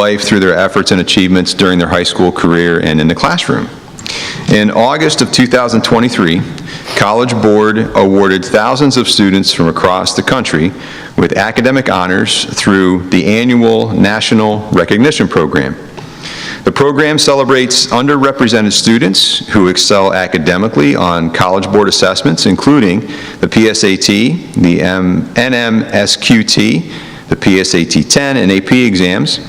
life through their efforts and achievements during their high school career and in the classroom. In August of 2023, College Board awarded thousands of students from across the country with academic honors through the annual National Recognition Program. The program celebrates underrepresented students who excel academically on College Board assessments, including the PSAT, the NMSQT, the PSAT 10, and AP exams.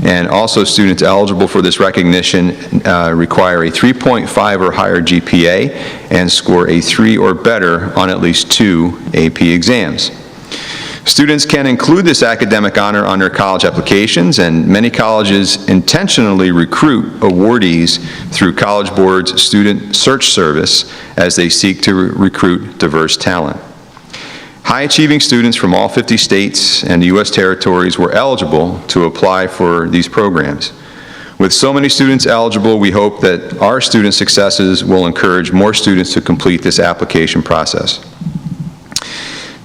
And also students eligible for this recognition require a 3.5 or higher GPA and score a 3 or better on at least 2 AP exams. Students can include this academic honor on their college applications, and many colleges intentionally recruit awardees through College Board's Student Search Service as they seek to recruit diverse talent. High-achieving students from all 50 states and the U.S. territories were eligible to apply for these programs. With so many students eligible, we hope that our student successes will encourage more students to complete this application process.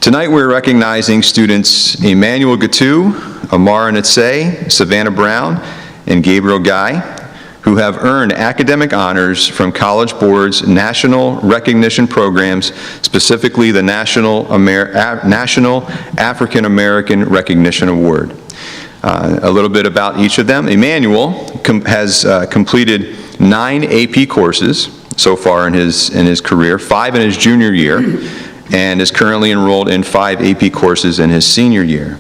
Tonight we're recognizing students Emmanuel Gatu, Amara Natsay, Savannah Brown, and Gabriel Guy, who have earned academic honors from College Board's national recognition programs, specifically the National African American Recognition Award. A little bit about each of them. Emmanuel has completed 9 AP courses so far in his career, 5 in his junior year, and is currently enrolled in 5 AP courses in his senior year.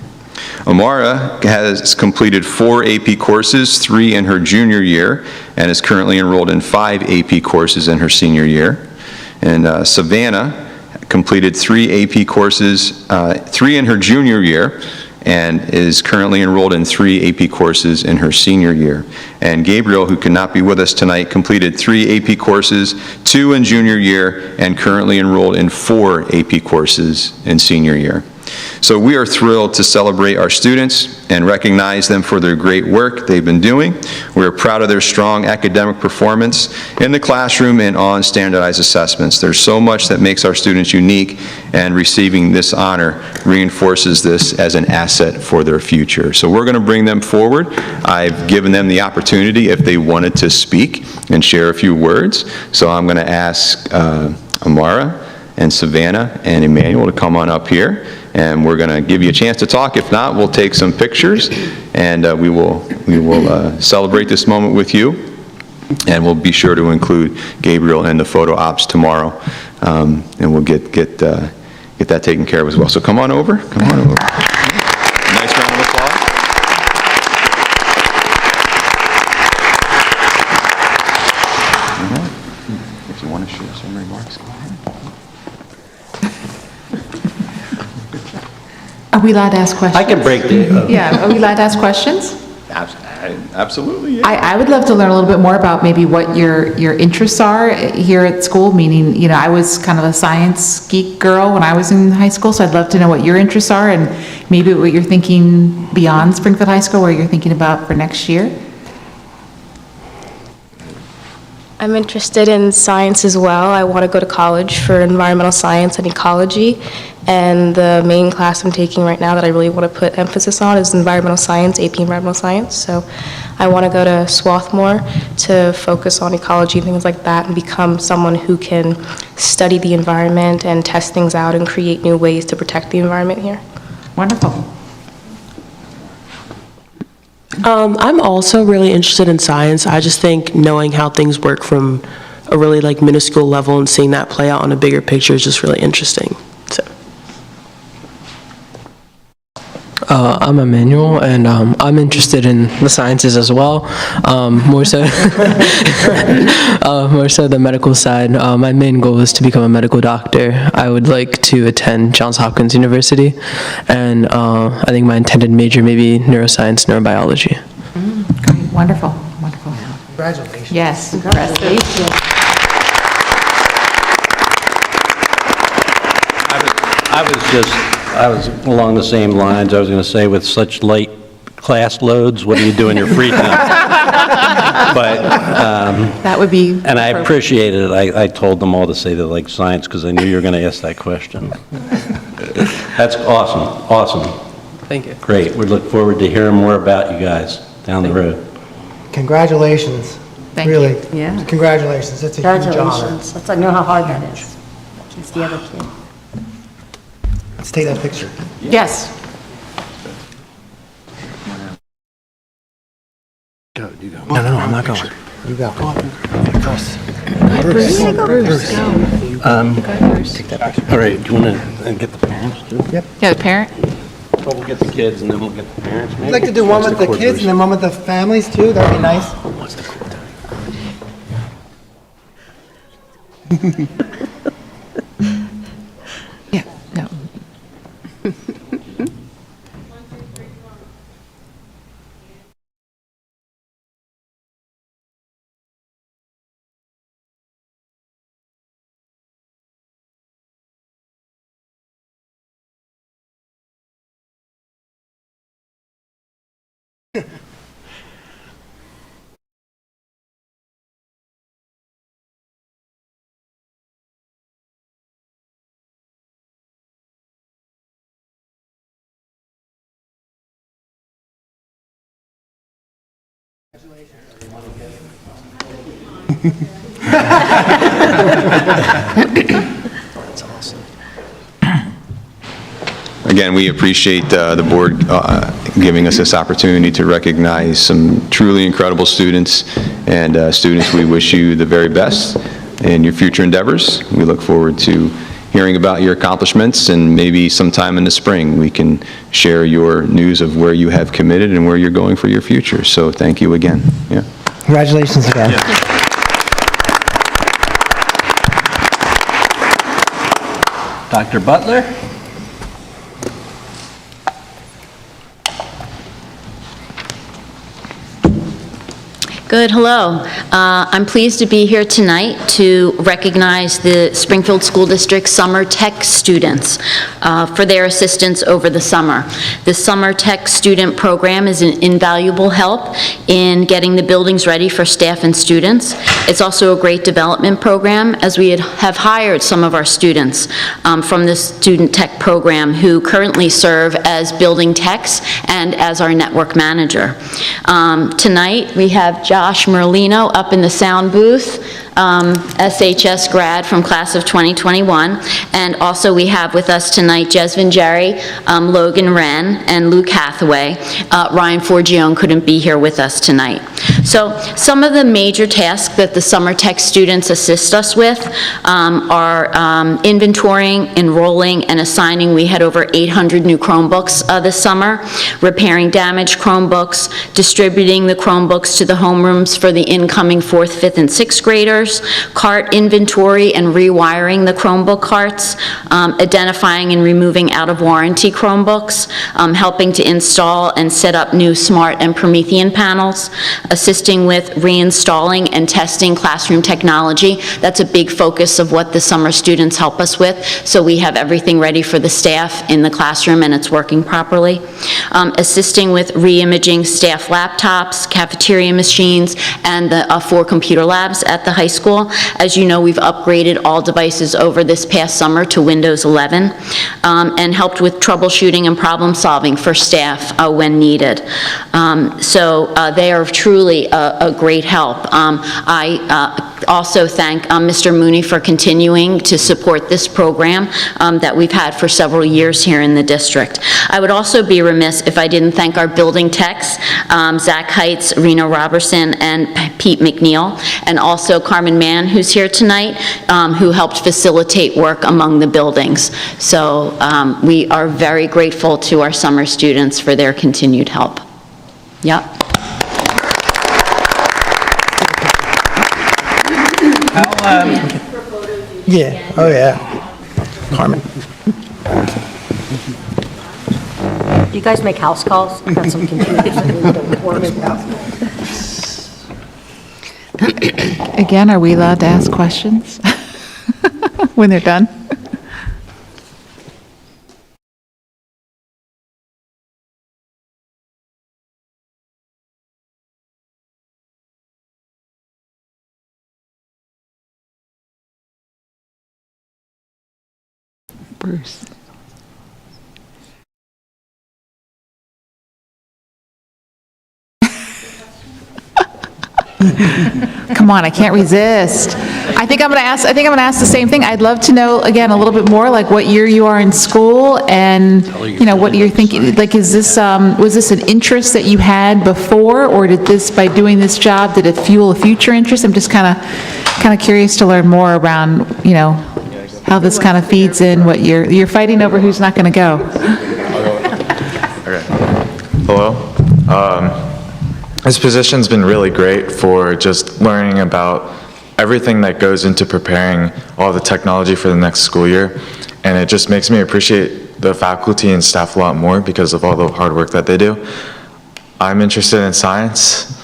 Amara has completed 4 AP courses, 3 in her junior year, and is currently enrolled in 5 AP courses in her senior year. And Savannah completed 3 AP courses, 3 in her junior year, and is currently enrolled in 3 AP courses in her senior year. And Gabriel, who cannot be with us tonight, completed 3 AP courses, 2 in junior year, and currently enrolled in 4 AP courses in senior year. So we are thrilled to celebrate our students and recognize them for their great work they've been doing. We are proud of their strong academic performance in the classroom and on standardized assessments. There's so much that makes our students unique, and receiving this honor reinforces this as an asset for their future. So we're going to bring them forward. I've given them the opportunity if they wanted to speak and share a few words. So I'm going to ask Amara and Savannah and Emmanuel to come on up here, and we're going to give you a chance to talk. If not, we'll take some pictures, and we will celebrate this moment with you, and we'll be sure to include Gabriel in the photo ops tomorrow, and we'll get that taken care of as well. So come on over. Come on over. Nice round of applause. If you want to share some remarks, go ahead. Are we allowed to ask questions? I can break the... Yeah, are we allowed to ask questions? Absolutely, yeah. I would love to learn a little bit more about maybe what your interests are here at school, meaning, you know, I was kind of a science geek girl when I was in high school, so I'd love to know what your interests are and maybe what you're thinking beyond Springfield High School, what you're thinking about for next year. I'm interested in science as well. I want to go to college for environmental science and ecology, and the main class I'm taking right now that I really want to put emphasis on is environmental science, AP environmental science. So I want to go to Swarthmore to focus on ecology and things like that and become someone who can study the environment and test things out and create new ways to protect the environment here. Wonderful. I'm also really interested in science. I just think knowing how things work from a really minuscule level and seeing that play out on a bigger picture is just really interesting. So. I'm Emmanuel, and I'm interested in the sciences as well, more so the medical side. My main goal is to become a medical doctor. I would like to attend Johns Hopkins University, and I think my intended major may be neuroscience, neurobiology. Great, wonderful, wonderful. Congratulations. Yes, congratulations. I was along the same lines. I was going to say, with such light class loads, what do you do in your free time? But that would be. And I appreciated it. I told them all to say they like science because I knew you were going to ask that question. That's awesome. Awesome. Thank you. Great. We look forward to hearing more about you guys. down the road. Congratulations. Thank you. Really. Yeah. Congratulations. It's a huge honor. Congratulations. I know how hard that is. He's the other kid. Let's take that picture. Yes. No, I'm not going. You got it. All right, do you want to get the parents too? Yeah, the parent? Well, we'll get the kids and then we'll get the parents. I'd like to do one with the kids and then one with the families too. That'd be nice. What's the court time? Yeah, no. Again, we appreciate the board giving us this opportunity to recognize some truly incredible students, and students, we wish you the very best in your future endeavors. We look forward to hearing about your accomplishments, and maybe sometime in the spring we can share your news of where you have committed and where you're going for your future. So thank you again. Yeah. Congratulations again. Dr. Butler? Good, hello. I'm pleased to be here tonight to recognize the Springfield School District Summer Tech students for their assistance over the summer. The Summer Tech student program is an invaluable help in getting the buildings ready for staff and students. It's also a great development program, as we have hired some of our students from the Student Tech program who currently serve as building techs and as our network manager. Tonight, we have Josh Merlino up in the sound booth, SHS grad from class of 2021. And also we have with us tonight Jesvin Jerry, Logan Wren, and Luke Hathaway. Ryan Forgione couldn't be here with us tonight. So some of the major tasks that the Summer Tech students assist us with are inventorying, enrolling, and assigning. We had over 800 new Chromebooks this summer, repairing damaged Chromebooks, distributing the Chromebooks to the homerooms for the incoming 4th, 5th, and 6th graders, cart inventory and rewiring the Chromebook carts, identifying and removing out-of-warranty Chromebooks, helping to install and set up new smart and Promethean panels, assisting with reinstalling and testing classroom technology. That's a big focus of what the summer students help us with, so we have everything ready for the staff in the classroom and it's working properly. Assisting with re-imaging staff laptops, cafeteria machines, and the 4 computer labs at the high school. As you know, we've upgraded all devices over this past summer to Windows 11, and helped with troubleshooting and problem solving for staff when needed. So they are truly a great help. I also thank Mr. Mooney for continuing to support this program that we've had for several years here in the district. I would also be remiss if I didn't thank our building techs, Zach Heitz, Rena Robertson, and Pete McNeil, and also Carmen Mann, who's here tonight, who helped facilitate work among the buildings. So we are very grateful to our summer students for their continued help. Yep. Yeah. Oh, yeah. Carmen. Do you guys make house calls? I've got some computers that need to warm it up. Again, are we allowed to ask questions when they're done? Bruce. Come on, I can't resist. I think I'm going to ask the same thing. I'd love to know, again, a little bit more, like what year you are in school and, what you're thinking. Like, is this, was this an interest that you had before, or did this, by doing this job, did it fuel a future interest? I'm just kind of curious to learn more around, how this kind of feeds in what you're fighting over who's not going to go. Okay. Hello. This position's been really great for just learning about everything that goes into preparing all the technology for the next school year, and it just makes me appreciate the faculty and staff a lot more because of all the hard work that they do. I'm interested in science,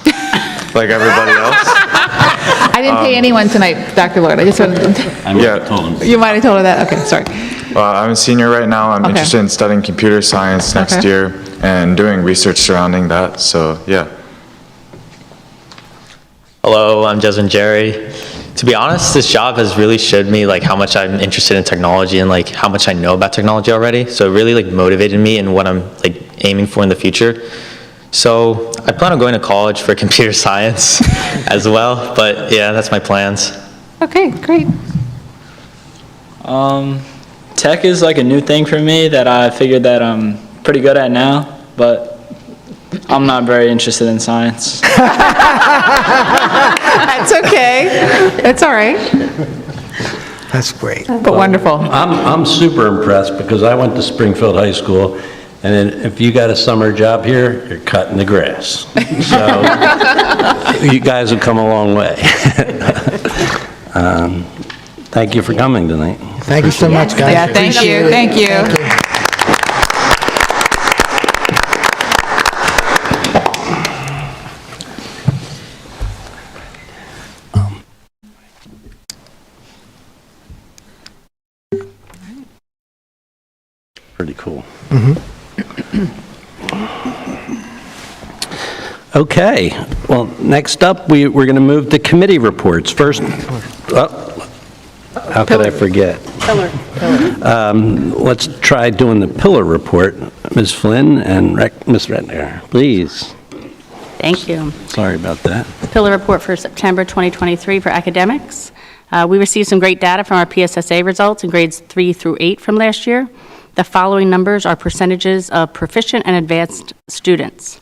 like everybody else. I didn't pay anyone tonight, Dr. Lord. I just wanted to... You might have told her that? Okay, sorry. I'm a senior right now. I'm interested in studying computer science next year and doing research surrounding that, so yeah. Hello, I'm Desmond Jerry. To be honest, this job has really showed me how much I'm interested in technology and how much I know about technology already. So it really motivated me in what I'm aiming for in the future. So I plan on going to college for computer science as well, but yeah, that's my plans. Okay, great. Tech is a new thing for me that I figured that I'm pretty good at now, but I'm not very interested in science. That's okay. That's all right. That's great. But wonderful. I'm super impressed because I went to Springfield High School, and then if you got a summer job here, you're cutting the grass. So you guys have come a long way. Thank you for coming tonight. Thank you so much, guys. Yeah, thank you. Thank you. Pretty cool. Okay, well, next up, we're going to move to committee reports. First, how could I forget? Pillar. Let's try doing the pillar report. Ms. Flynn and Ms. Rechner, please. Thank you. Sorry about that. Pillar report for September 2023 for academics. We received some great data from our PSSA results in grades 3 through 8 from last year. The following numbers are percentages of proficient and advanced students.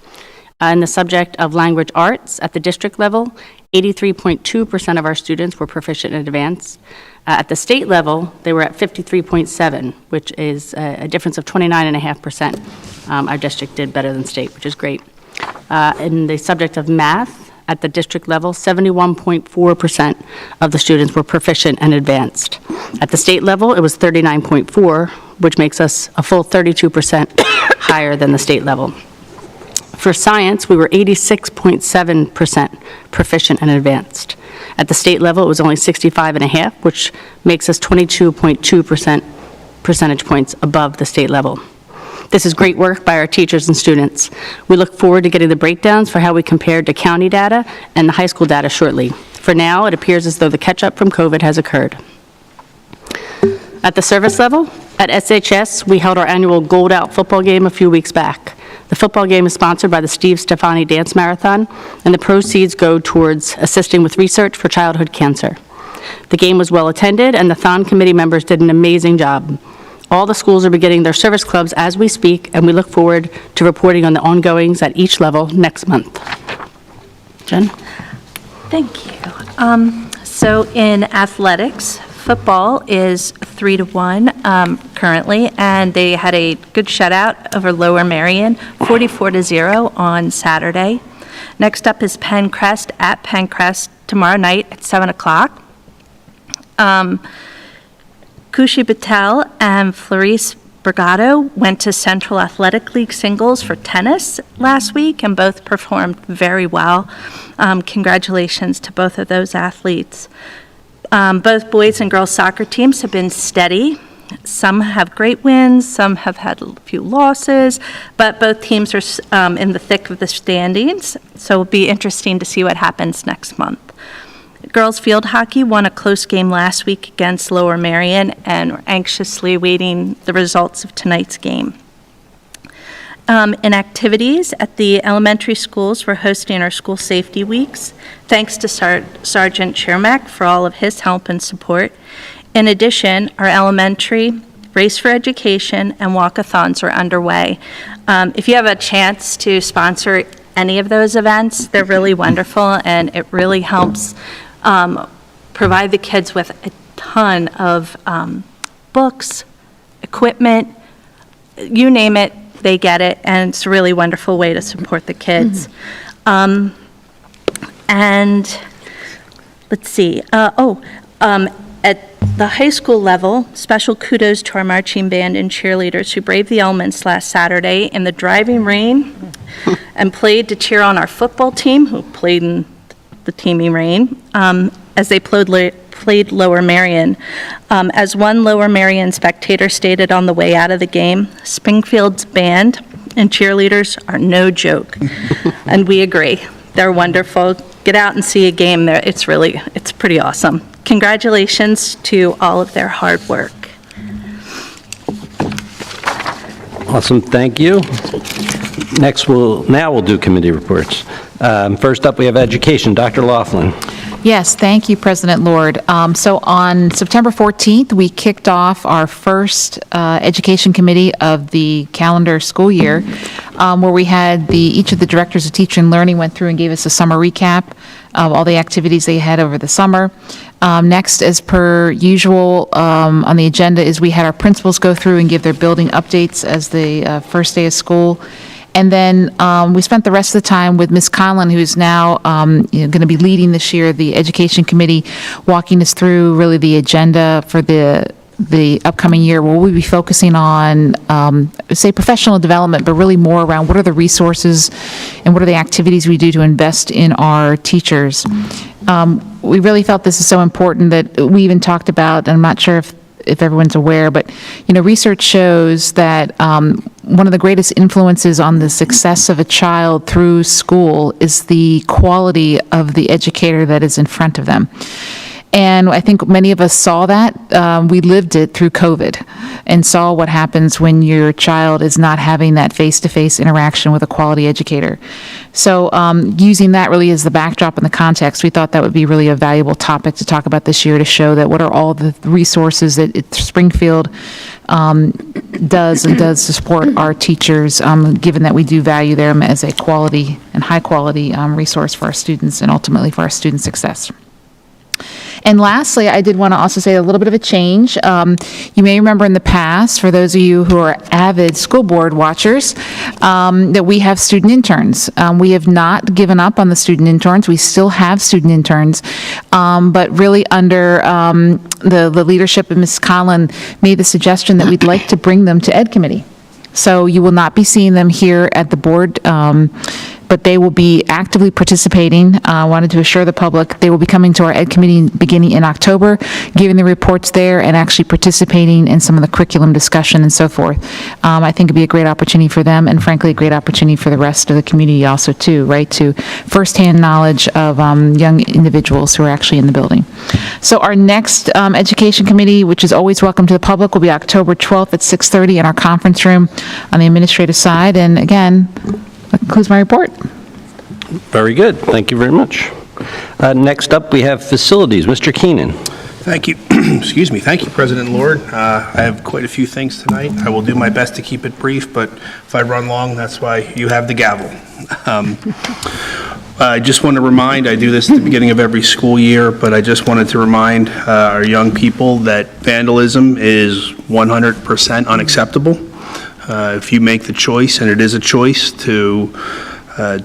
In the subject of language arts at the district level, 83.2% of our students were proficient and advanced. At the state level, they were at 53.7, which is a difference of 29.5%. Our district did better than state, which is great. In the subject of math, at the district level, 71.4% of the students were proficient and advanced. At the state level, it was 39.4, which makes us a full 32% higher than the state level. For science, we were 86.7% proficient and advanced. At the state level, it was only 65.5, which makes us 22.2% percentage points above the state level. This is great work by our teachers and students. We look forward to getting the breakdowns for how we compared to county data and the high school data shortly. For now, it appears as though the catch-up from COVID has occurred. At the service level, at SHS, we held our annual Gold Out football game a few weeks back. The football game is sponsored by the Steve Stefani Dance Marathon, and the proceeds go towards assisting with research for childhood cancer. The game was well attended, and the Thon committee members did an amazing job. All the schools are beginning their service clubs as we speak, and we look forward to reporting on the ongoings at each level next month. Jen? Thank you. So in athletics, football is 3-1 currently, and they had a good shutout over Lower Merion, 44-0 on Saturday. Next up is Pencrest at Pencrest tomorrow night at 7 o'clock. Kushi Patel and Florice Brigado went to Central Athletic League singles for tennis last week and both performed very well. Congratulations to both of those athletes. Both boys and girls soccer teams have been steady. Some have great wins, some have had a few losses, but both teams are in the thick of the standings, so it'll be interesting to see what happens next month. Girls field hockey won a close game last week against Lower Merion, and we're anxiously awaiting the results of tonight's game. In activities at the elementary schools, we're hosting our school safety weeks. Thanks to Sergeant Chermak for all of his help and support. In addition, our elementary Race for Education and walkathons are underway. If you have a chance to sponsor any of those events, they're really wonderful, and it really helps provide the kids with a ton of books, equipment, you name it, they get it, and it's a really wonderful way to support the kids. And let's see, at the high school level, special kudos to our marching band and cheerleaders who braved the elements last Saturday in the driving rain and played to cheer on our football team, who played in the teeming rain, as they played Lower Merion. As one Lower Merion spectator stated on the way out of the game, Springfield's band and cheerleaders are no joke. And we agree. They're wonderful. Get out and see a game there. It's pretty awesome. Congratulations to all of their hard work. Awesome, thank you. Next, we'll do committee reports. First up, we have Education. Dr. Lofland. Yes, thank you, President Lord. So on September 14th, we kicked off our first Education Committee of the calendar school year, where we had each of the directors of teaching and learning went through and gave us a summer recap of all the activities they had over the summer. Next, as per usual, on the agenda is we had our principals go through and give their building updates as the first day of school. And then we spent the rest of the time with Ms. Conlon, who's now going to be leading this year the Education Committee, walking us through really the agenda for the upcoming year, where we'll be focusing on, say, professional development, but really more around what are the resources and what are the activities we do to invest in our teachers. We really felt this is so important that we even talked about, and I'm not sure if everyone's aware, but research shows that one of the greatest influences on the success of a child through school is the quality of the educator that is in front of them. And I think many of us saw that. We lived it through COVID and saw what happens when your child is not having that face-to-face interaction with a quality educator. So using that really as the backdrop and the context, we thought that would be really a valuable topic to talk about this year, to show that what are all the resources that Springfield does to support our teachers, given that we do value them as a quality and high-quality resource for our students and ultimately for our student success. And lastly, I did want to also say a little bit of a change. You may remember in the past, for those of you who are avid school board watchers, that we have student interns. We have not given up on the student interns. We still have student interns, but really under the leadership of Ms. Conlon made the suggestion that we'd like to bring them to Ed Committee. So you will not be seeing them here at the board, but they will be actively participating. I wanted to assure the public they will be coming to our Ed Committee beginning in October, giving the reports there and actually participating in some of the curriculum discussion and so forth. I think it'd be a great opportunity for them, and frankly, a great opportunity for the rest of the community also too, right, to firsthand knowledge of young individuals who are actually in the building. So our next Education Committee, which is always welcome to the public, will be October 12th at 6:30 in our conference room on the administrative side. And again, that concludes my report. Very good. Thank you very much. Next up, we have Facilities. Mr. Keenan. Thank you. Excuse me. Thank you, President Lord. I have quite a few things tonight. I will do my best to keep it brief, but if I run long, that's why you have the gavel. I just want to remind, I do this at the beginning of every school year, but I just wanted to remind our young people that vandalism is 100% unacceptable. If you make the choice, and it is a choice, to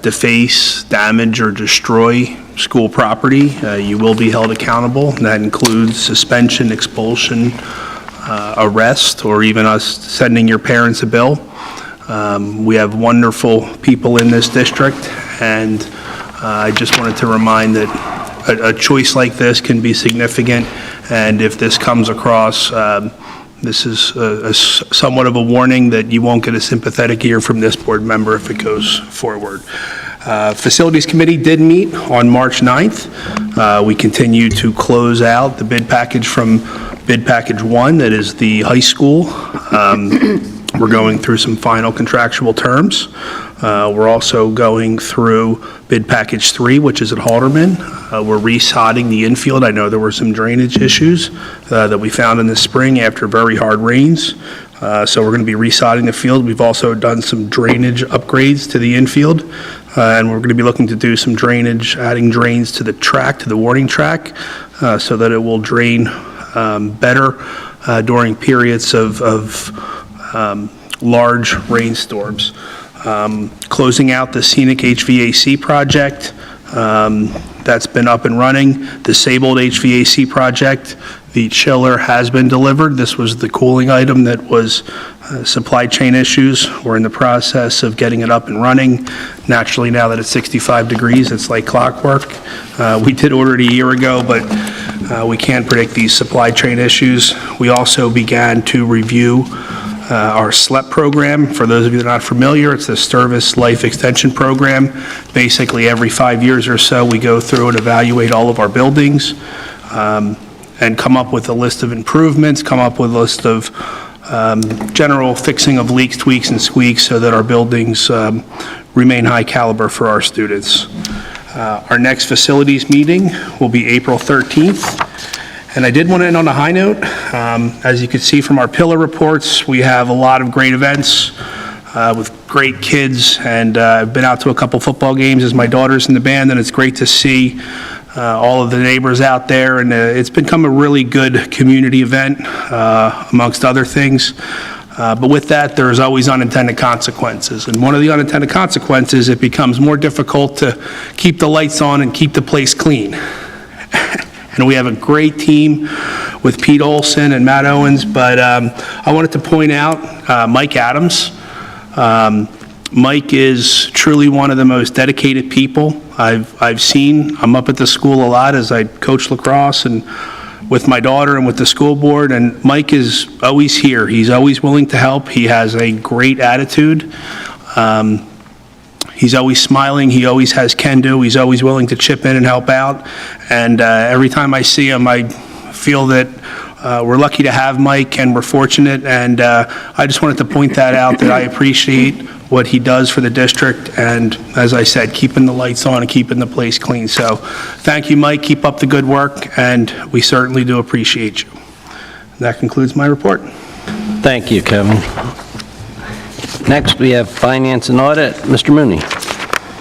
deface, damage, or destroy school property, you will be held accountable. That includes suspension, expulsion, arrest, or even us sending your parents a bill. We have wonderful people in this district, and I just wanted to remind that a choice like this can be significant, and if this comes across, this is somewhat of a warning that you won't get a sympathetic ear from this board member if it goes forward. Facilities Committee did meet on March 9th. We continue to close out the bid package from bid package 1, that is the high school. We're going through some final contractual terms. We're also going through bid package 3, which is at Halderman. We're resodding the infield. I know there were some drainage issues that we found in the spring after very hard rains. So we're going to be resodding the field. We've also done some drainage upgrades to the infield, and we're going to be looking to do some drainage, adding drains to the track, to the warning track, so that it will drain better during periods of large rainstorms. Closing out the scenic HVAC project, that's been up and running. The Sabold HVAC project, the chiller has been delivered. This was the cooling item that was supply chain issues. We're in the process of getting it up and running. Naturally, now that it's 65 degrees, it's like clockwork. We did order it a year ago, but we can't predict these supply chain issues. We also began to review our SLEP program. For those of you that are not familiar, it's the Service Life Extension Program. Basically, every 5 years or so, we go through and evaluate all of our buildings and come up with a list of improvements, come up with a list of general fixing of leaks, tweaks, and squeaks so that our buildings remain high caliber for our students. Our next facilities meeting will be April 13th. And I did want to end on a high note. As you can see from our pillar reports, we have a lot of great events with great kids, and I've been out to a couple football games as my daughter's in the band, and it's great to see all of the neighbors out there, and it's become a really good community event, amongst other things. But with that, there's always unintended consequences. And one of the unintended consequences, it becomes more difficult to keep the lights on and keep the place clean. And we have a great team with Pete Olson and Matt Owens, but I wanted to point out Mike Adams. Mike is truly one of the most dedicated people I've seen. I'm up at the school a lot as I coach lacrosse and with my daughter and with the school board, and Mike is always here. He's always willing to help. He has a great attitude. He's always smiling. He always has can-do. He's always willing to chip in and help out. And every time I see him, I feel that we're lucky to have Mike, and we're fortunate. And I just wanted to point that out, that I appreciate what he does for the district. And as I said, keeping the lights on and keeping the place clean. So thank you, Mike. Keep up the good work, and we certainly do appreciate you. That concludes my report. Thank you, Kevin. Next, we have Finance and Audit. Mr. Mooney.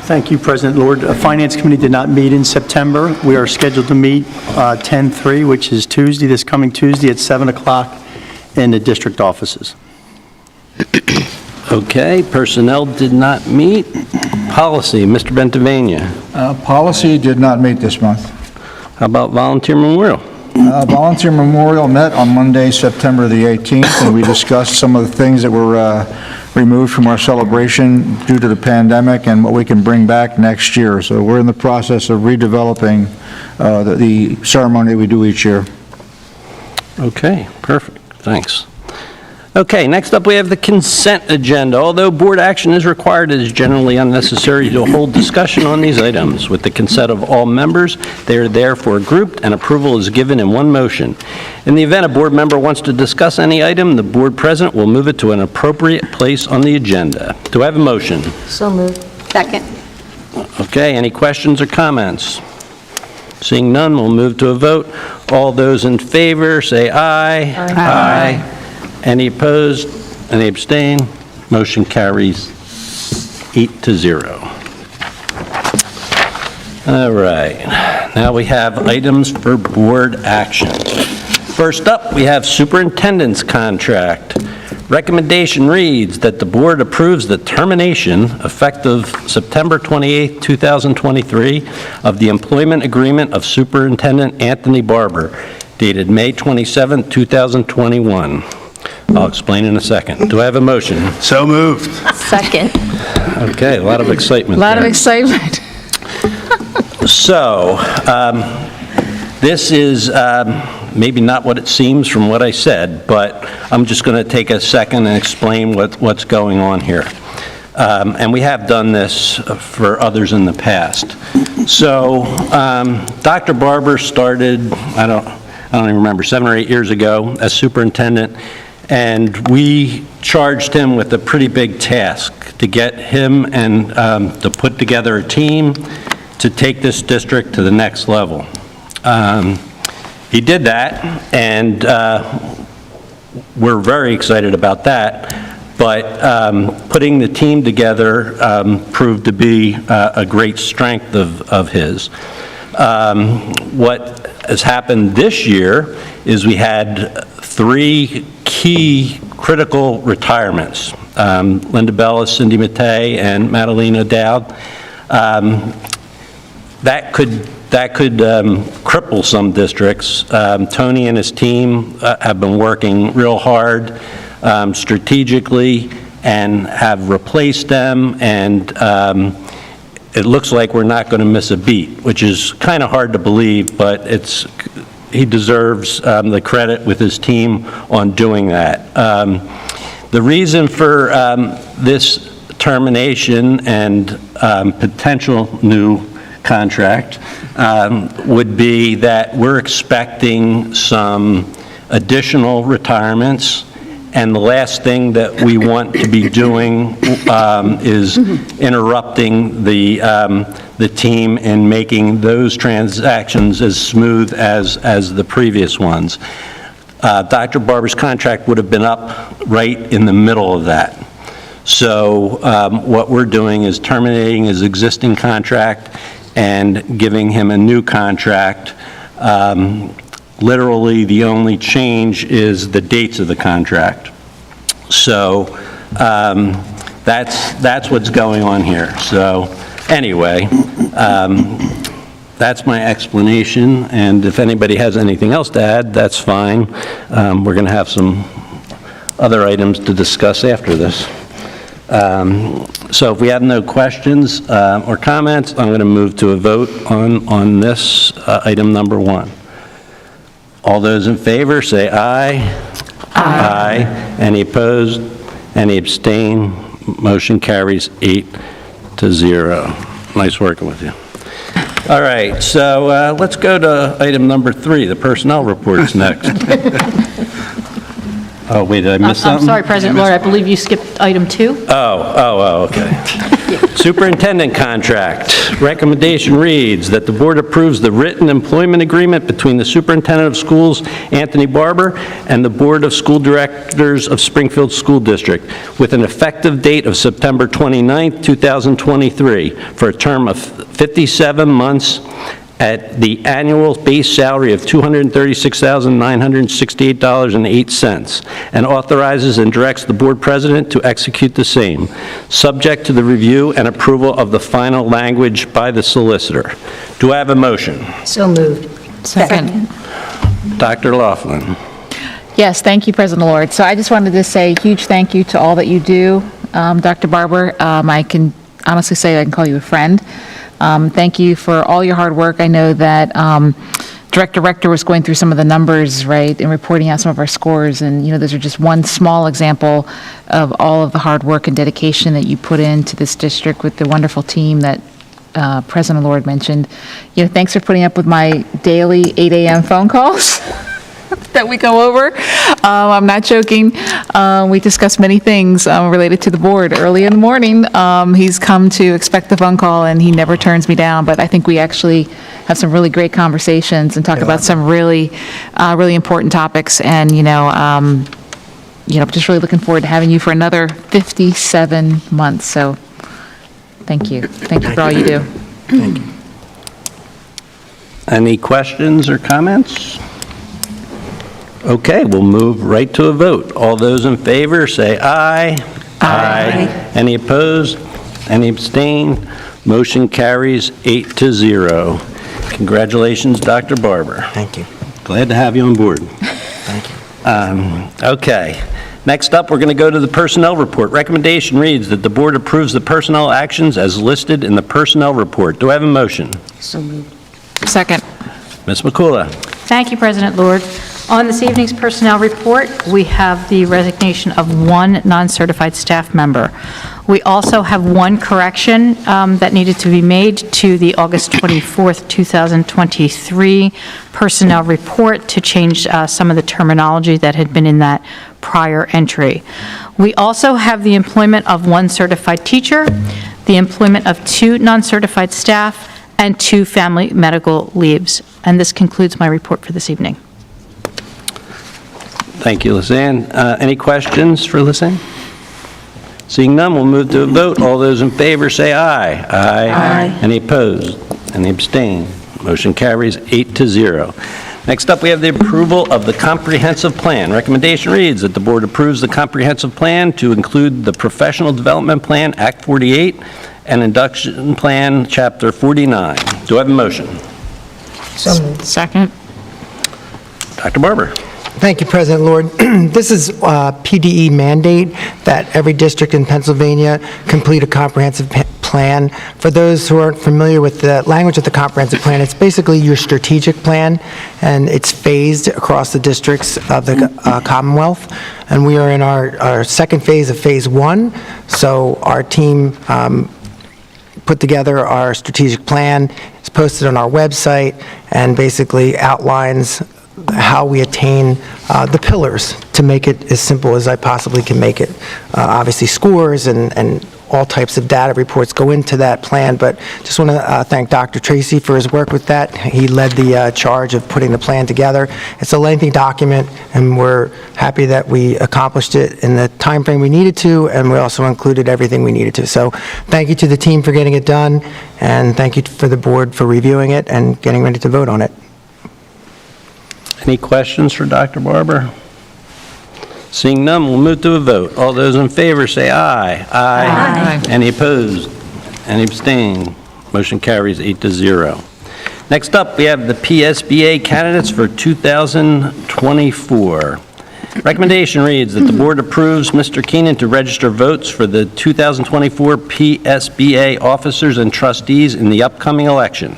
Thank you, President Lord. The Finance Committee did not meet in September. We are scheduled to meet 10/3, which is Tuesday, this coming Tuesday at 7 o'clock in the district offices. Okay, Personnel did not meet. Policy, Mr. Bentivania. Policy did not meet this month. How about Volunteer Memorial? Volunteer Memorial met on Monday, September the 18th, and we discussed some of the things that were removed from our celebration due to the pandemic and what we can bring back next year. So we're in the process of redeveloping the ceremony we do each year. Okay, perfect. Thanks. Okay, next up we have the consent agenda. Although board action is required, it is generally unnecessary to hold discussion on these items. With the consent of all members, they are therefore grouped and approval is given in one motion. In the event a board member wants to discuss any item, the board president will move it to an appropriate place on the agenda. Do I have a motion? So moved. Second. Okay, any questions or comments? Seeing none, we'll move to a vote. All those in favor, say aye. Aye. Any opposed? Any abstain? Motion carries 8-0. All right, now we have items for board action. First up, we have Superintendent's contract. Recommendation reads that the board approves the termination, effective September 28, 2023, of the employment agreement of Superintendent Anthony Barber, dated May 27, 2021. I'll explain in a second. Do I have a motion? So moved. Second. Okay, a lot of excitement. A lot of there. excitement. So, this is maybe not what it seems from what I said, but I'm just going to take a second and explain what's going on here. And we have done this for others in the past. So, Dr. Barber started, I don't even remember, 7 or 8 years ago as superintendent, And we charged him with a pretty big task to get him and to put together a team to take this district to the next level. He did that, and we're very excited about that. But putting the team together proved to be a great strength of his. What has happened this year is we had 3 key critical retirements. Linda Bellis, Cindy Mattei, and Madalena Dowd. That could cripple some districts. Tony and his team have been working real hard strategically and have replaced them, and it looks like we're not going to miss a beat, which is kind of hard to believe, but he deserves the credit with his team on doing that. The reason for this termination and potential new contract would be that we're expecting some additional retirements, and the last thing that we want to be doing is interrupting the team in making those transactions as smooth as the previous ones. Dr. Barber's contract would have been up right in the middle of that. So what we're doing is terminating his existing contract and giving him a new contract. Literally, the only change is the dates of the contract. So that's what's going on here. So anyway, that's my explanation, and if anybody has anything else to add, that's fine. We're going to have some other items to discuss after this. So if we have no questions or comments, I'm going to move to a vote on this item number 1. All those in favor say aye. Aye. Any opposed? Any abstain? Motion carries 8-0. Nice working with you. All right, so let's go to item number 3, the personnel reports next. Oh, wait, did I miss something? I'm sorry, President Lord, I believe you skipped item 2. Oh, okay. Superintendent contract. Recommendation reads that the board approves the written employment agreement between the Superintendent of Schools, Anthony Barber, and the Board of School Directors of Springfield School District with an effective date of September 29, 2023 for a term of 57 months at the annual base salary of $236,968.08, and authorizes and directs the board president to execute the same, subject to the review and approval of the final language by the solicitor. Do I have a motion? So moved. Second. Dr. Lofland. Yes, thank you, President Lord. So I just wanted to say a huge thank you to all that you do, Dr. Barber. I can honestly say I can call you a friend. Thank you for all your hard work. I know that Director Rechner was going through some of the numbers, right, and reporting out some of our scores, and, you know, those are just one small example of all of the hard work and dedication that you put into this district with the wonderful team that President Lord mentioned. You know, thanks for putting up with my daily 8 a.m. phone calls that we go over. I'm not joking. We discuss many things related to the board. Early in the morning, he's come to expect the phone call, and he never turns me down. But I think we actually have some really great conversations and talk about some really, really important topics. And just really looking forward to having you for another 57 months. So, thank you. Thank you for all you do. Thank you. Any questions or comments? Okay, we'll move right to a vote. All those in favor say aye. Aye. Any opposed? Any abstain? Motion carries 8-0. Congratulations, Dr. Barber. Thank you. Glad to have you on board. Thank you. Okay. Next up, we're going to go to the personnel report. Recommendation reads that the board approves the personnel actions as listed in the personnel report. Do I have a motion? So moved. Second. Ms. McCullough. Thank you, President Lord. On this evening's personnel report, we have the resignation of one non-certified staff member. We also have one correction that needed to be made to the August 24th, 2023 personnel report to change some of the terminology that had been in that prior entry. We also have the employment of 1 certified teacher, the employment of 2 non-certified staff, and 2 family medical leaves. And this concludes my report for this evening. Thank you, Lisanne. Any questions for Lisanne? Seeing none, we'll move to a vote. All those in favor say aye. Aye. Any opposed? Any abstain? Motion carries 8-0. Next up, we have the approval of the comprehensive plan. Recommendation reads that the board approves the comprehensive plan to include the Professional Development Plan, Act 48, and Induction Plan, Chapter 49. Do I have a motion? So moved. Second. Dr. Barber. Thank you, President Lord. This is a PDE mandate that every district in Pennsylvania complete a comprehensive plan. For those who aren't familiar with the language of the comprehensive plan, it's basically your strategic plan, and it's phased across the districts of the Commonwealth. And we are in our second phase of Phase 1, so our team put together our strategic plan. It's posted on our website and basically outlines how we attain the pillars to make it as simple as I possibly can make it. Obviously, scores and all types of data reports go into that plan, but just want to thank Dr. Tracy for his work with that. He led the charge of putting the plan together. It's a lengthy document, and we're happy that we accomplished it in the time frame we needed to, and we also included everything we needed to. So thank you to the team for getting it done, and thank you for the board for reviewing it and getting ready to vote on it. Any questions for Dr. Barber? Seeing none, we'll move to a vote. All those in favor say aye. Aye. Any opposed? Any abstain? Motion carries 8-0. Next up, we have the PSBA candidates for 2024. Recommendation reads that the board approves Mr. Keenan to register votes for the 2024 PSBA officers and trustees in the upcoming election.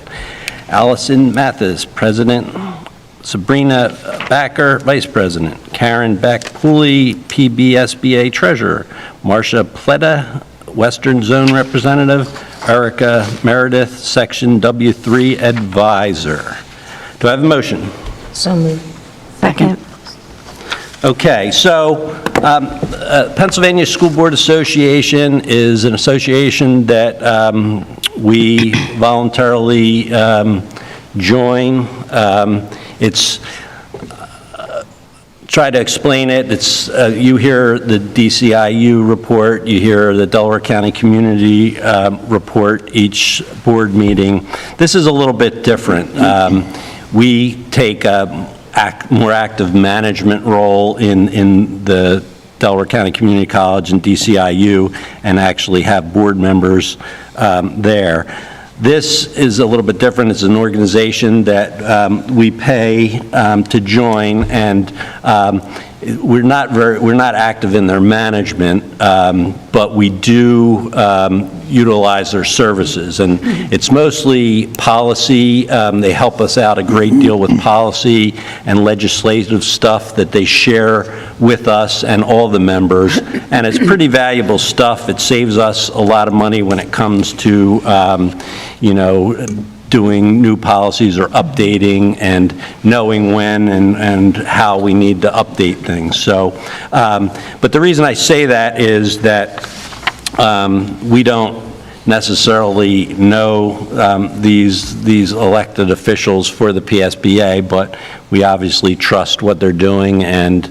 Allison Mathis, President. Sabrina Backer, Vice President. Karen Beck-Cooley, PBSBA Treasurer. Marcia Pletta, Western Zone Representative. Erica Meredith, Section W3 Advisor. Do I have a motion? So moved. Second. Okay, so Pennsylvania School Board Association is an association that we voluntarily join. It's, try to explain it, it's, you hear the DCIU report, you hear the Delaware County Community report each board meeting. This is a little bit different. We take a more active management role in the Delaware County Community College and DCIU and actually have board members there. This is a little bit different. It's an organization that we pay to join, and we're not active in their management, but we do utilize their services, and it's mostly policy. They help us out a great deal with policy and legislative stuff that they share with us and all the members, and it's pretty valuable stuff. It saves us a lot of money when it comes to doing new policies or updating and knowing when and how we need to update things. So, but the reason I say that is that we don't necessarily know these elected officials for the PSBA, but we obviously trust what they're doing, and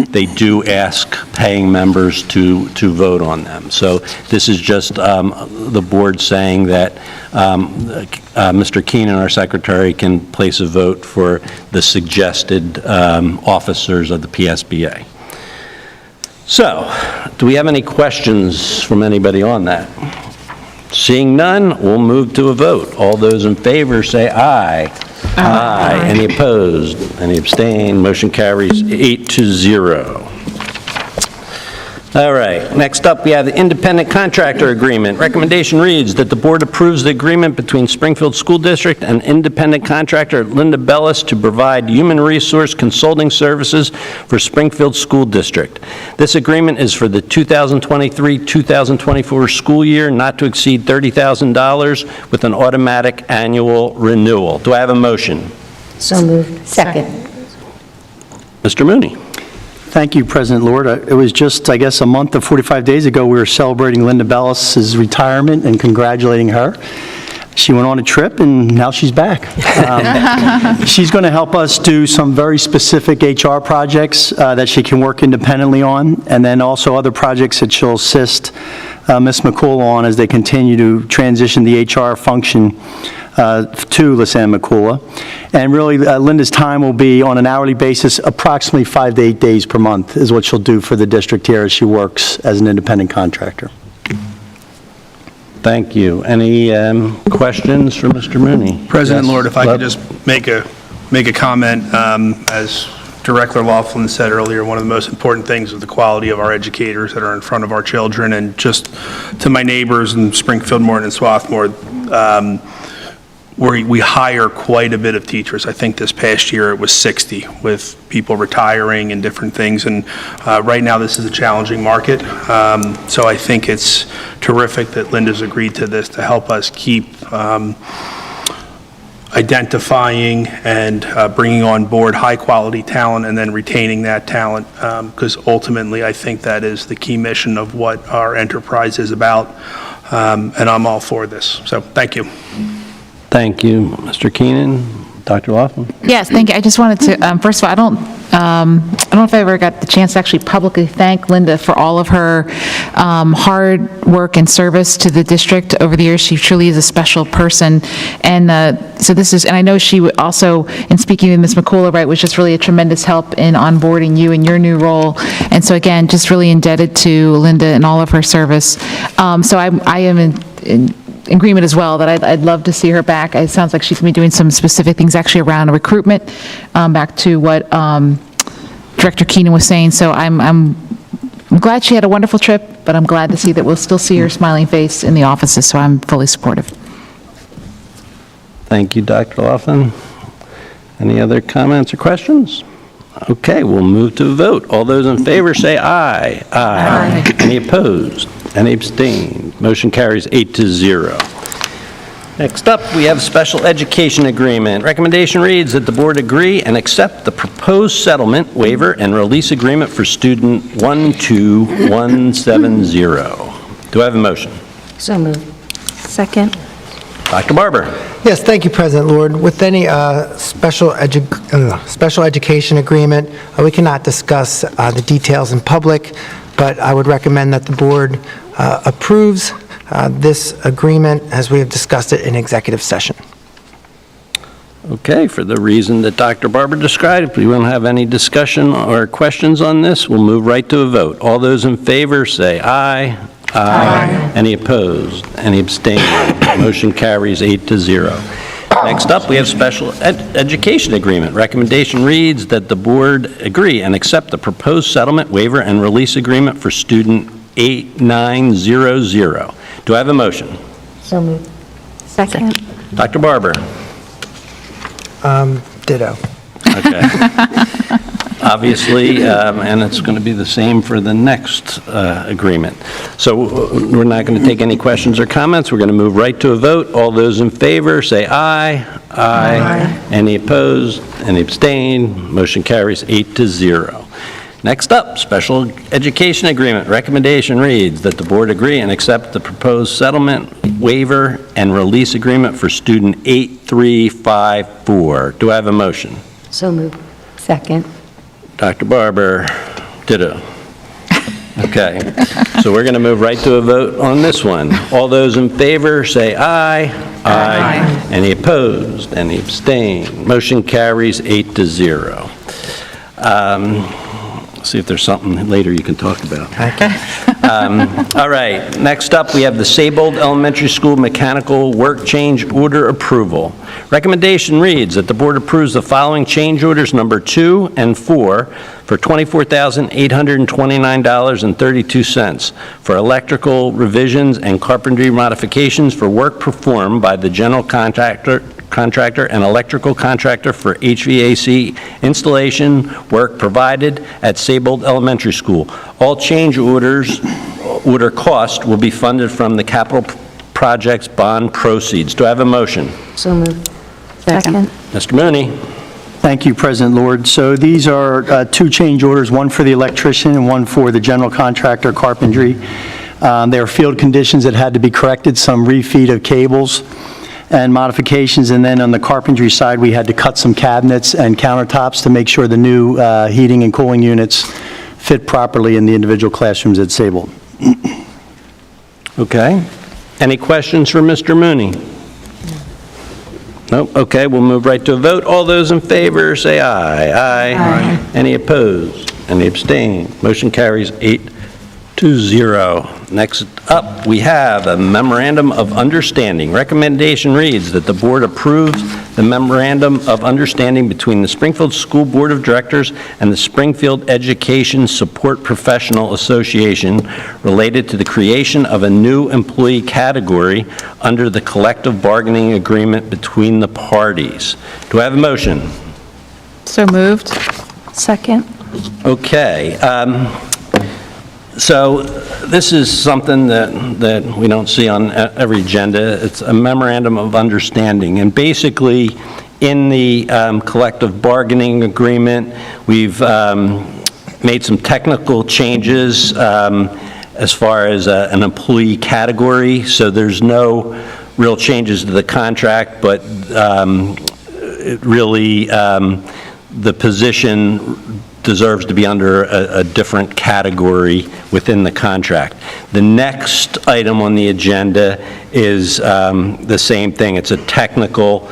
they do ask paying members to vote on them. So this is just the board saying that Mr. Keenan, our secretary, can place a vote for the suggested officers of the PSBA. So, do we have any questions from anybody on that? Seeing none, we'll move to a vote. All those in favor say aye. Aye. Any opposed? Any abstain? Motion carries 8-0. All right, next up, we have the independent contractor agreement. Recommendation reads that the board approves the agreement between Springfield School District and independent contractor Linda Bellis to provide human resource consulting services for Springfield School District. This agreement is for the 2023-2024 school year, not to exceed $30,000 with an automatic annual renewal. Do I have a motion? So moved. Second. Mr. Mooney. Thank you, President Lord. It was just, I guess, a month or 45 days ago, we were celebrating Linda Bellis's retirement and congratulating her. She went on a trip, and now she's back. She's going to help us do some very specific HR projects that she can work independently on, and then also other projects that she'll assist Ms. McCullough on as they continue to transition the HR function to Lisanne McCullough. And really, Linda's time will be on an hourly basis, approximately 5 to 8 days per month is what she'll do for the district here as she works as an independent contractor. Thank you. Any questions for Mr. Mooney? President Yes. Lord, if I could just make a comment, as Director Lofland said earlier, one of the most important things is the quality of our educators that are in front of our children. And just to my neighbors in Springfield, Morton, and Swarthmore, we hire quite a bit of teachers. I think this past year it was 60, with people retiring and different things. And right now this is a challenging market. So I think it's terrific that Linda's agreed to this to help us keep identifying and bringing on board high-quality talent and then retaining that talent, because ultimately I think that is the key mission of what our enterprise is about, and I'm all for this. So thank you. Thank you, Mr. Keenan. Dr. Lofland? Yes, thank you. I just wanted to, first of all, I don't know if I ever got the chance to actually publicly thank Linda for all of her hard work and service to the district over the years. She truly is a special person. And so this is, and I know she also, in speaking with Ms. McCullough, right, was just really a tremendous help in onboarding you in your new role. And so again, just really indebted to Linda and all of her service. So I am in agreement as well that I'd love to see her back. It sounds like she's going to be doing some specific things actually around recruitment, back to what Director Keenan was saying. So I'm glad she had a wonderful trip, but I'm glad to see that we'll still see her smiling face in the offices, so I'm fully supportive. Thank you, Dr. Lofland. Any other comments or questions? Okay, we'll move to a vote. All those in favor say aye. Aye. Any opposed? Any abstained? Motion carries 8-0. Next up, we have special education agreement. Recommendation reads that the board agree and accept the proposed settlement, waiver, and release agreement for student 12170. Do I have a motion? So moved. Second. Dr. Barber. Yes, thank you, President Lord. With any special education agreement, we cannot discuss the details in public, but I would recommend that the board approves this agreement as we have discussed it in executive session. Okay, for the reason that Dr. Barber described, if we won't have any discussion or questions on this, we'll move right to a vote. All those in favor say aye. Aye. Any opposed? Any abstained? Motion carries 8-0. Next up, we have special education agreement. Recommendation reads that the board agree and accept the proposed settlement, waiver, and release agreement for student 8900. Do I have a motion? So moved. Second. Dr. Barber. Ditto. Okay. Obviously, and it's going to be the same for the next agreement. So we're not going to take any questions or comments. We're going to move right to a vote. All those in favor say aye. Aye. Any opposed? Any abstained? Motion carries 8-0. Next up, special education agreement. Recommendation reads that the board agree and accept the proposed settlement, waiver, and release agreement for student 8354. Do I have a motion? So moved. Second. Dr. Barber, ditto. Okay, so we're going to move right to a vote on this one. All those in favor say aye. Aye. Any opposed? Any abstained? Motion carries 8-0. See if there's something later you can talk about. All right, next up, we have the Sabold Elementary School Mechanical Work Change Order Approval. Recommendation reads that the board approves the following change orders number 2 and 4 for $24,829.32 for electrical revisions and carpentry modifications for work performed by the general contractor and electrical contractor for HVAC installation work provided at Sabold Elementary School. All change order cost will be funded from the capital projects bond proceeds. Do I have a motion? So moved. Second. Mr. Mooney. Thank you, President Lord. So these are two change orders, one for the electrician and one for the general contractor carpentry. They are field conditions that had to be corrected, some refeed of cables and modifications, and then on the carpentry side, we had to cut some cabinets and countertops to make sure the new heating and cooling units fit properly in the individual classrooms at Sabold. Okay. Any questions for Mr. Mooney? Nope. Okay, we'll move right to a vote. All those in favor, say aye. Aye. Any opposed? Any abstain? Motion carries 8-0. Next up, we have a Memorandum of Understanding. Recommendation reads that the board approves the Memorandum of Understanding between the Springfield School Board of Directors and the Springfield Education Support Professional Association related to the creation of a new employee category under the collective bargaining agreement between the parties. Do I have a motion? So moved. Second. Okay. So this is something that we don't see on every agenda. It's a memorandum of understanding. And basically, in the collective bargaining agreement, we've made some technical changes as far as an employee category. So there's no real changes to the contract, but it really, the position deserves to be under a different category within the contract. The next item on the agenda is the same thing. It's a technical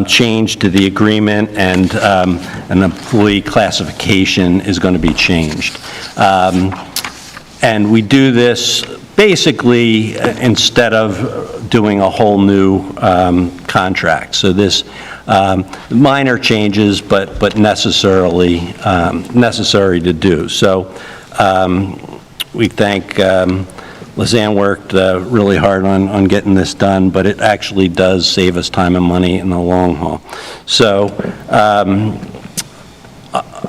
change to the agreement, and an employee classification is going to be changed. And we do this basically instead of doing a whole new contract. So this minor changes, but necessary to do. So we thank Lizanne worked really hard on getting this done, but it actually does save us time and money in the long haul. So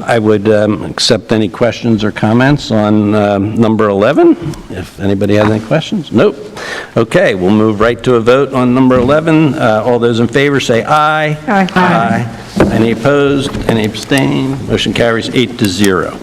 I would accept any questions or comments on number 11, if anybody has any questions. Nope. Okay, we'll move right to a vote on number 11. All those in favor say aye. Aye. Aye. Any opposed? Any abstain? Motion carries 8-0.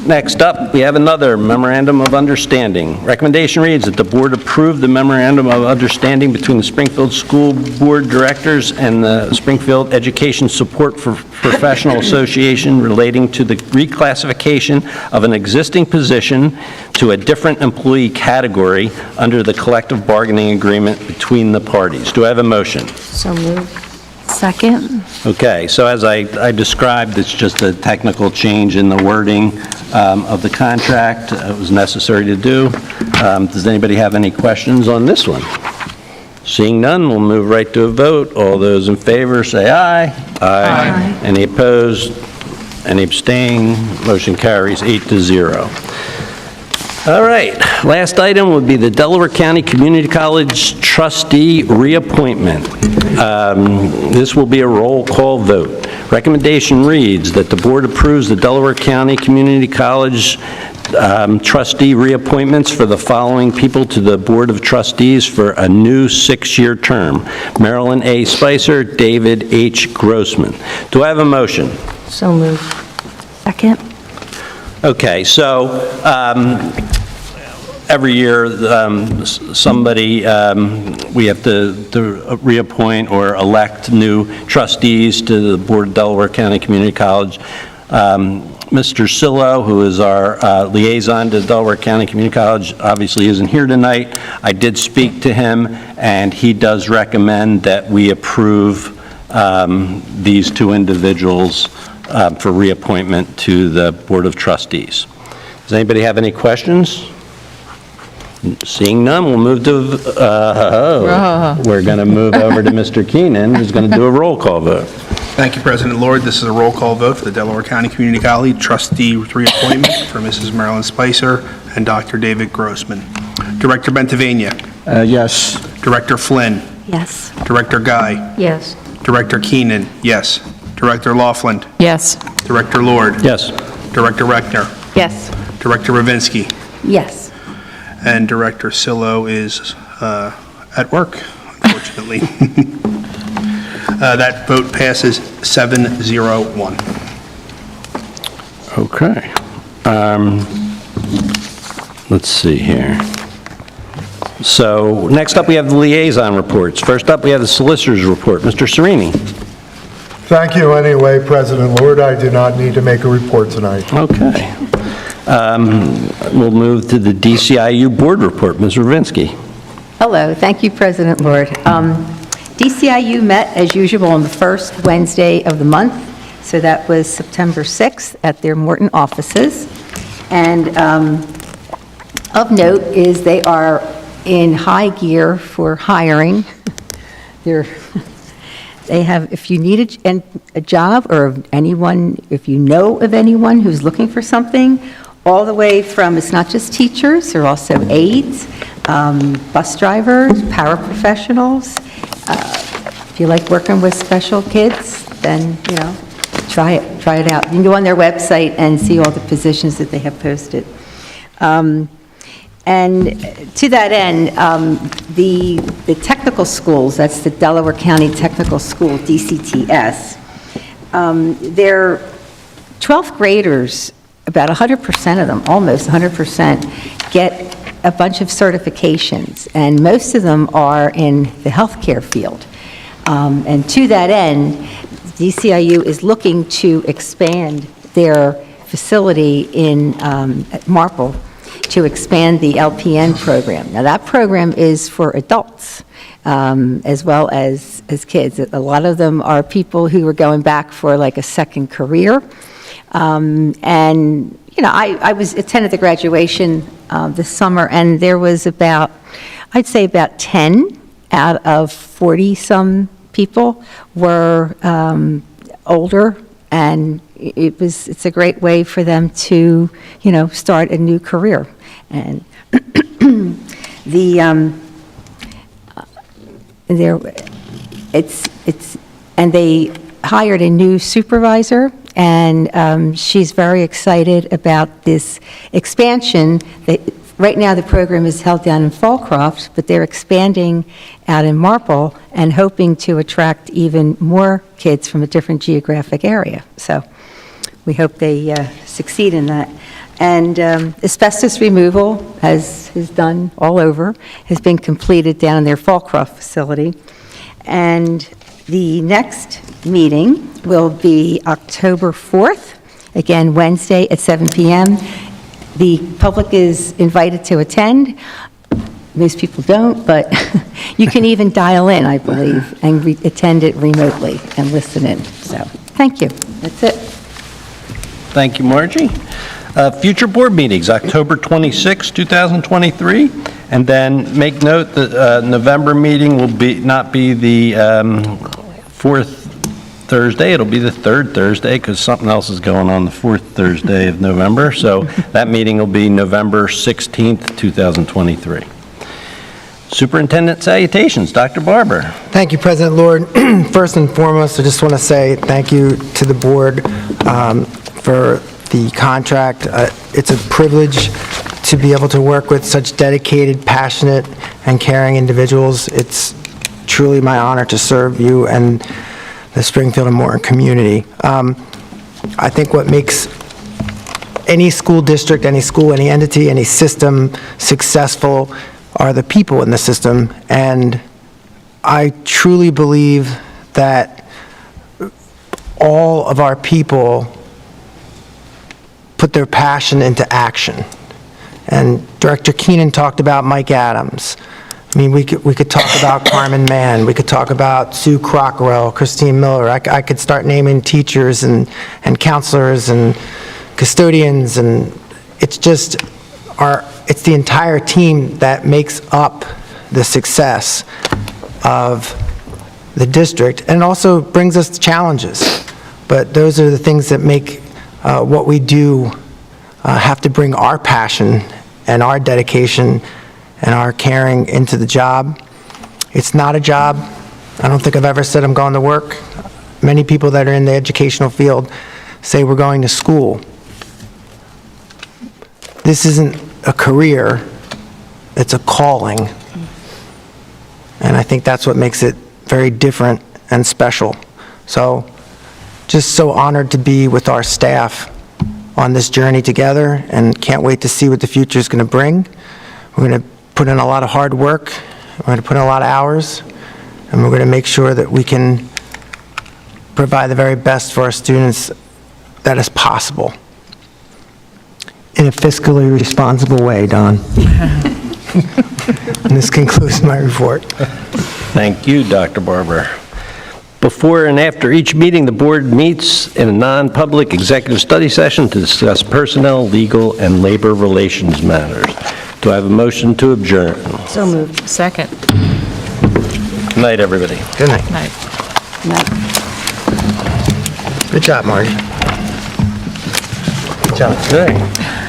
Next up, we have another Memorandum of Understanding. Recommendation reads that the board approve the Memorandum of Understanding between the Springfield School Board Directors and the Springfield Education Support for Professional Association relating to the reclassification of an existing position to a different employee category under the collective bargaining agreement between the parties. Do I have a motion? So moved. Second. Okay, so as I described, it's just a technical change in the wording of the contract. It was necessary to do. Does anybody have any questions on this one? Seeing none, we'll move right to a vote. All those in favor say aye. Aye. Any opposed? Any abstain? Motion carries 8-0. All right, last item would be the Delaware County Community College trustee reappointment. This will be a roll call vote. Recommendation reads that the board approves the Delaware County Community College trustee reappointments for the following people to the Board of Trustees for a new 6-year term. Marilyn A. Spicer, David H. Grossman. Do I have a motion? So moved. Second. Okay, so every year, somebody, we have to reappoint or elect new trustees to the Board of Delaware County Community College. Mr. Sillo, who is our liaison to Delaware County Community College, obviously isn't here tonight. I did speak to him, and he does recommend that we approve these two individuals for reappointment to the Board of Trustees. Does anybody have any questions? Seeing none, we'll move to, we're going to move over to Mr. Keenan, who's going to do a roll call vote. Thank you, President Lord. This is a roll call vote for the Delaware County Community College trustee reappointment for Mrs. Marilyn Spicer and Dr. David Grossman. Director Bentavania. Yes. Director Flynn. Yes. Director Guy. Yes. Director Keenan. Yes. Director Lofland. Yes. Director Lord. Yes. Director Rechner. Yes. Director Ravinsky. Yes. And Director Sillo is at work, unfortunately. That vote passes 7-0-1. Okay. Let's see here. So next up, we have the liaison reports. First up, we have the solicitor's report. Mr. Sereni. Thank you anyway, President Lord. I do not need to make a report tonight. Okay. We'll move to the DCIU board report. Ms. Ravinsky. Hello, thank you, President Lord. DCIU met as usual on the first Wednesday of the month, so that was September 6th at their Morton offices. And of note is they are in high gear for hiring. They have, if you need a job or anyone, if you know of anyone who's looking for something, all the way from, it's not just teachers, they're also aides, bus drivers, paraprofessionals. If you like working with special kids, then, try it out. You can go on their website and see all the positions that they have posted. And to that end, the technical schools, that's the Delaware County Technical School, DCTS, their 12th graders, about 100% of them, almost 100%, get a bunch of certifications, and most of them are in the healthcare field. And to that end, DCIU is looking to expand their facility in at Marple to expand the LPN program. Now, that program is for adults as well as kids. A lot of them are people who are going back for like a second career. And, I attended the graduation this summer, and there was about, I'd say about 10 out of 40-some people were older, and it's a great way for them to, start a new career. And and they hired a new supervisor, and she's very excited about this expansion. Right now, the program is held down in Fallcroft, but they're expanding out in Marple and hoping to attract even more kids from a different geographic area. So we hope they succeed in that. And asbestos removal is done all over, has been completed down in their Fallcroft facility. And the next meeting will be October 4th, again, Wednesday at 7 p.m. The public is invited to attend. Most people don't, but you can even dial in, I believe, and attend it remotely and listen in. So, thank you. That's it. Thank you, Margie. Future board meetings, October 26, 2023. And then make note that November meeting will not be the fourth Thursday, it'll be the third Thursday, because something else is going on the fourth Thursday of November. So that meeting will be November 16th, 2023. Superintendent salutations, Dr. Barber. Thank you, President Lord. First and foremost, I just want to say thank you to the board for the contract. It's a privilege to be able to work with such dedicated, passionate, and caring individuals. It's truly my honor to serve you and the Springfield and Morton community. I think what makes any school district, any school, any entity, any system successful are the people in the system. And I truly believe that all of our people put their passion into action. And Director Keenan talked about Mike Adams. I mean, we could talk about Carmen Mann, we could talk about Sue Crockrell, Christine Miller. I could start naming teachers and counselors and custodians, and it's just it's the entire team that makes up the success of the district, and it also brings us challenges. But those are the things that make what we do have to bring our passion and our dedication and our caring into the job. It's not a job. I don't think I've ever said I'm going to work. Many people that are in the educational field say we're going to school. This isn't a career, it's a calling. And I think that's what makes it very different and special. So just so honored to be with our staff on this journey together, and can't wait to see what the future is going to bring. We're going to put in a lot of hard work, we're going to put in a lot of hours, and we're going to make sure that we can provide the very best for our students that is possible. In a fiscally responsible way, Don. And this concludes my report. Thank you, Dr. Barber. Before and after each meeting, the board meets in a non-public executive study session to discuss personnel, legal, and labor relations matters. Do I have a motion to adjourn? So moved. Second. Good night, everybody. Good night. Night. Good job, Marty. Good job. Good.